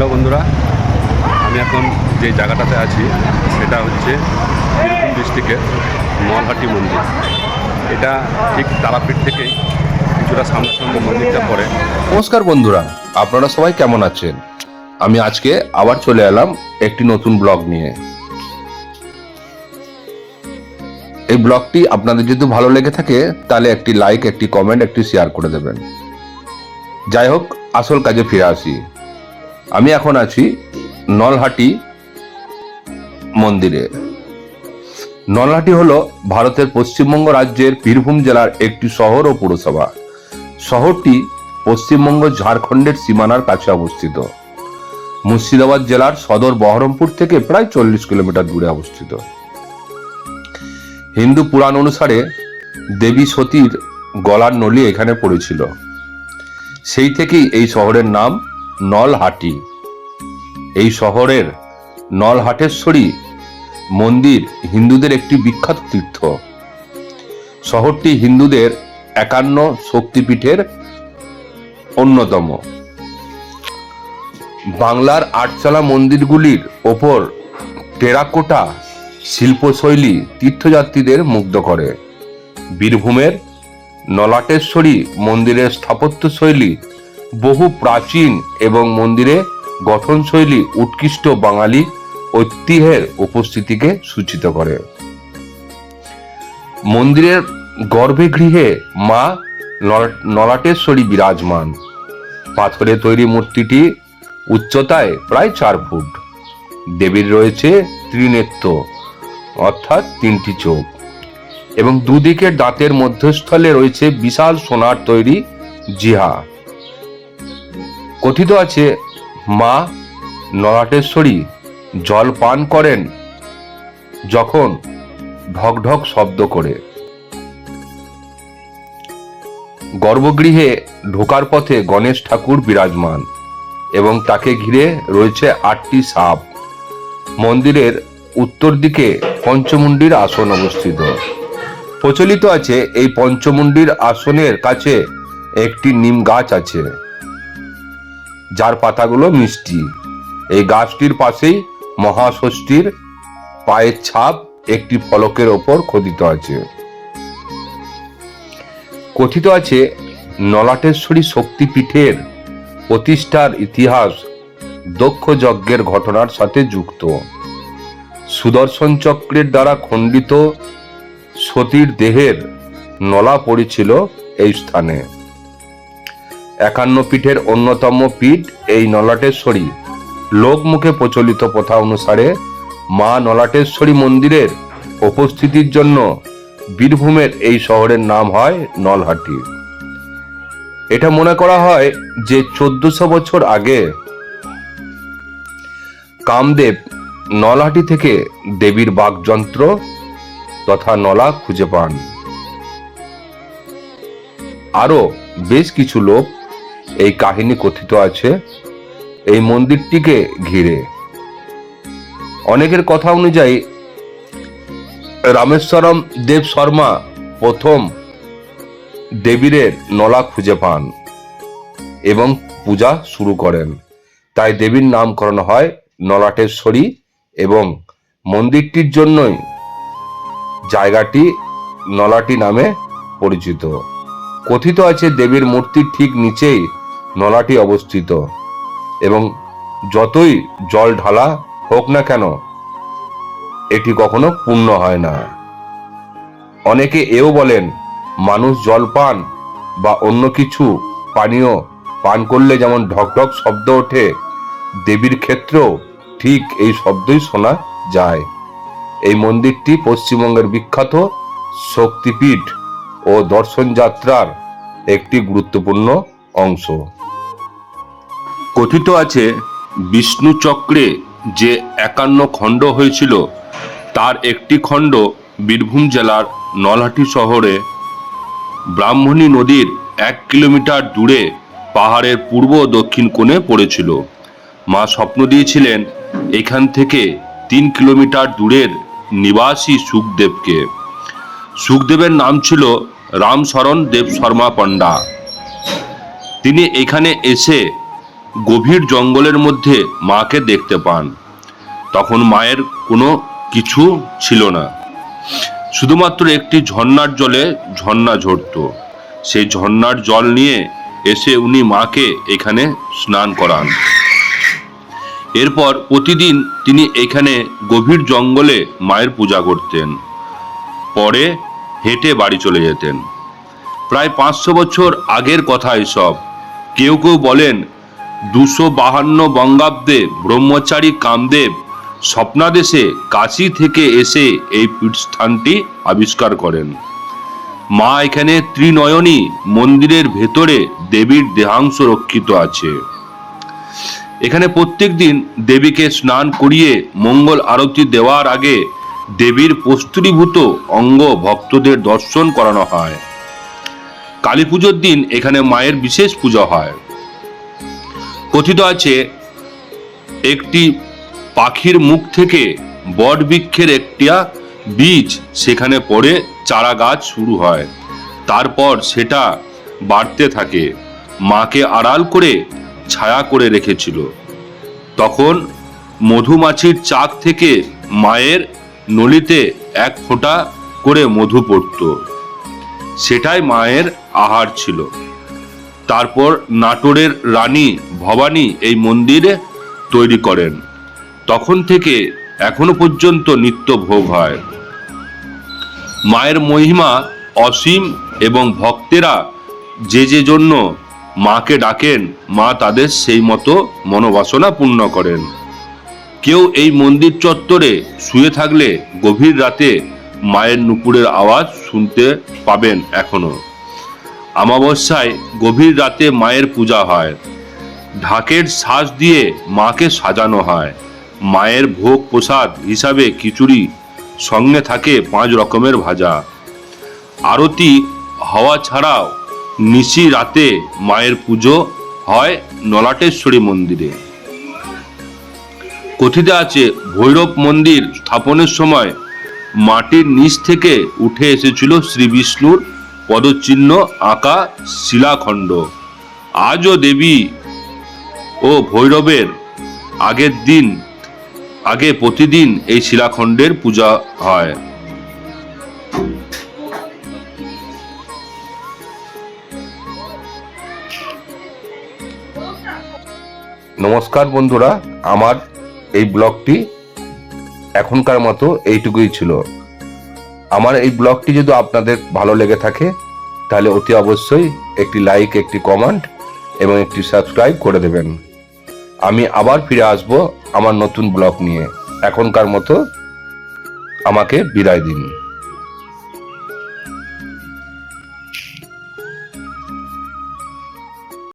Hello বন্ধুরা, আমি এখন যে জায়গাটাতে আছি সেটা হচ্ছে বীরভূম ডিস্ট্রিক্টের নলহাটি মন্দির। এটা ঠিক তারাপীঠ থেকেই কিছুটা সামনাসামনি মন্দিরটা পড়ে। নমস্কার বন্ধুরা, আপনারা সবাই কেমন আছেন? আমি আজকে আবার চলে এলাম একটি নতুন ব্লগ নিয়ে। এই ব্লগটি আপনাদের যদি ভালো লেগে থাকে তাহলে একটি লাইক, একটি কমেন্ট, একটি শেয়ার করে দেবেন। যাই হোক, আসল কাজে ফিরে আসি। আমি এখন আছি নলহাটি মন্দিরে। নলহাটি হলো ভারতের পশ্চিমবঙ্গ রাজ্যের বীরভূম জেলার একটি শহর ও পুরসভা। শহরটি পশ্চিমবঙ্গ ঝাড়খণ্ডের সীমানার কাছে অবস্থিত। মুর্শিদাবাদ জেলার সদর বহরমপুর থেকে প্রায় 40 কিলোমিটার দূরে অবস্থিত। হিন্দু পুরাণ অনুসারে দেবী সতীর গলার নলি এখানে পড়েছিল। সেই থেকেই এই শহরের নাম নলহাটি। এই শহরের নলহাটেশ্বরী মন্দির হিন্দুদের একটি বিখ্যাত তীর্থ। শহরটি হিন্দুদের 51 শক্তিপীঠের অন্যতম। বাংলার আটচালা মন্দিরগুলির ওপর টেরাকোটা শিল্পশৈলী তীর্থযাত্রীদের মুগ্ধ করে। বীরভূমের নলাটেশ্বরী মন্দিরের স্থাপত্যশৈলী বহু প্রাচীন এবং মন্দিরে গঠনশৈলী উৎকৃষ্ট বাঙালি ঐতিহ্যের উপস্থিতিকে সূচিত করে। মন্দিরের গর্ভগৃহে মা নলাটেশ্বরী বিরাজমান। পাথরে তৈরি মূর্তিটি উচ্চতায় প্রায় 4 ফুট। দেবীর রয়েছে ত্রিনেত্র অর্থাৎ 3টি চোখ এবং দুদিকের দাঁতের মধ্যস্থলে রয়েছে বিশাল সোনার তৈরি জিহা। কথিত আছে মা নলাটেশ্বরী জল পান করেন যখন ঢক ঢক শব্দ করে। গর্ভগৃহে ঢোকার পথে গণেশ ঠাকুর বিরাজমান এবং তাকে ঘিরে রয়েছে 8টি সাপ। মন্দিরের উত্তর দিকে পঞ্চমুণ্ডির আসন অবস্থিত। প্রচলিত আছে এই পঞ্চমুণ্ডির আসনের কাছে একটি নিম গাছ আছে যার পাতাগুলো মিষ্টি। এই গাছটির পাশেই মহাষষ্ঠীর পায়ের ছাপ একটি ফলকের ওপর খোদিত আছে। কথিত আছে নলাটেশ্বরী শক্তিপীঠের প্রতিষ্ঠার ইতিহাস দক্ষ যজ্ঞের ঘটনার সাথে যুক্ত। সুদর্শন চক্রের দ্বারা খণ্ডিত সতীর দেহের নলা পড়েছিল এই স্থানে। 51 পীঠের অন্যতম পীঠ এই নলাটেশ্বরী। লোকমুখে প্রচলিত প্রথা অনুসারে মা নলাটেশ্বরী মন্দিরের উপস্থিতির জন্য বীরভূমের এই শহরের নাম হয় নলহাটি। এটা মনে করা হয় যে 1400 বছর আগে কামদেব নলহাটি থেকে দেবীর বাগযন্ত্র তথা নলা খুঁজে পান। আরো বেশ কিছু লোক এই কাহিনী কথিত আছে এই মন্দিরটিকে ঘিরে। অনেকের কথা অনুযায়ী রামেশ্বরম দেব শর্মা প্রথম দেবীর নলা খুঁজে পান এবং পূজা শুরু করেন। তাই দেবীর নামকরণ হয় নলাটেশ্বরী এবং মন্দিরটির জন্যই জায়গাটি নলাটি নামে পরিচিত। কথিত আছে দেবীর মূর্তির ঠিক নিচেই নলাটি অবস্থিত এবং যতই জল ঢালা হোক না কেন এটি কখনো পূর্ণ হয় না। অনেকে এও বলেন মানুষ জল পান বা অন্য কিছু পানীয় পান করলে যেমন ঢকঢক শব্দ ওঠে, দেবীর ক্ষেত্রেও ঠিক এই শব্দই শোনা যায়। এই মন্দিরটি পশ্চিমবঙ্গের বিখ্যাত শক্তিপীঠ ও দর্শন যাত্রার একটি গুরুত্বপূর্ণ অংশ। কথিত আছে বিষ্ণু চক্রে যে 51 খণ্ড হয়েছিল তার একটি খণ্ড বীরভূম জেলার নলহাটি শহরে ব্রাহ্মণী নদীর 1 কিলোমিটার দূরে পাহাড়ের পূর্ব ও দক্ষিণ কোণে পড়েছিল। মা স্বপ্ন দিয়েছিলেন এখান থেকে 3 কিলোমিটার দূরের নিবাসী সুখদেবকে। সুখদেবের নাম ছিল রামশরণ দেব শর্মা পণ্ডা। তিনি এখানে এসে গভীর জঙ্গলের মধ্যে মাকে দেখতে পান। তখন মায়ের কোনো কিছু ছিল না, শুধুমাত্র একটি ঝর্ণার জলে ঝর্ণা ঝরত। সেই ঝর্ণার জল নিয়ে এসে উনি মাকে এখানে স্নান করান। এরপর প্রতিদিন তিনি এখানে গভীর জঙ্গলে মায়ের পূজা করতেন, পরে হেঁটে বাড়ি চলে যেতেন। প্রায় 500 বছর আগের কথা এসব। কেউ কেউ বলেন 252 বঙ্গাব্দে ব্রহ্মচারী কামদেব স্বপ্নাদেশে কাশী থেকে এসে এই পীঠস্থানটি আবিষ্কার করেন। মা এখানে ত্রিনয়নী মন্দিরের ভেতরে দেবীর দেহাংশ রক্ষিত আছে। এখানে প্রত্যেক দিন দেবীকে স্নান করিয়ে মঙ্গল আরতি দেওয়ার আগে দেবীর প্রস্তুতিভূত অঙ্গ ভক্তদের দর্শন করানো হয়। কালী পুজোর দিন এখানে মায়ের বিশেষ পূজা হয়। কথিত আছে একটি পাখির মুখ থেকে বট বৃক্ষের একটা বীজ সেখানে পড়ে চারা গাছ শুরু হয়, তারপর সেটা বাড়তে থাকে। মাকে আড়াল করে ছায়া করে রেখেছিল। তখন মধুমাছির চাক থেকে মায়ের নলিতে এক ফোঁটা করে মধু পড়ত, সেটাই মায়ের আহার ছিল। তারপর নাটোরের রানী ভবানী এই মন্দিরে তৈরি করেন। তখন থেকে এখনো পর্যন্ত নিত্য ভোগ হয়। মায়ের মহিমা অসীম এবং ভক্তেরা যে জন্য মাকে ডাকেন, মা তাদের সেই মতো মনোবাসনা পূর্ণ করেন। কেউ এই মন্দির চত্বরে শুয়ে থাকলে গভীর রাতে মায়ের নুপুরের আওয়াজ শুনতে পাবেন। এখনো অমাবস্যায় গভীর রাতে মায়ের পূজা হয়। ঢাকের শ্বাস দিয়ে মাকে সাজানো হয়। মায়ের ভোগ প্রসাদ হিসাবে খিচুড়ি, সঙ্গে থাকে 5 রকমের ভাজা। আরতি হওয়া ছাড়াও নিশি রাতে মায়ের পুজো হয় নলাটেশ্বরী মন্দিরে। কথিত আছে ভৈরব মন্দির স্থাপনের সময় মাটির নিচ থেকে উঠে এসেছিল শ্রী বিষ্ণুর পদচিহ্ন আঁকা শিলাখণ্ড। আজও দেবী ও ভৈরবের আগে প্রতিদিন এই শিলাখণ্ডের পূজা হয়। নমস্কার বন্ধুরা, আমার এই ব্লগটি এখনকার মতো এইটুকুই ছিল। আমার এই ব্লগটি যদি আপনাদের ভালো লেগে থাকে তাহলে অতি অবশ্যই একটি লাইক, একটি কমেন্ট এবং একটি সাবস্ক্রাইব করে দেবেন। আমি আবার ফিরে আসব আমার নতুন ব্লগ নিয়ে। এখনকার মতো আমাকে বিদায় দিন।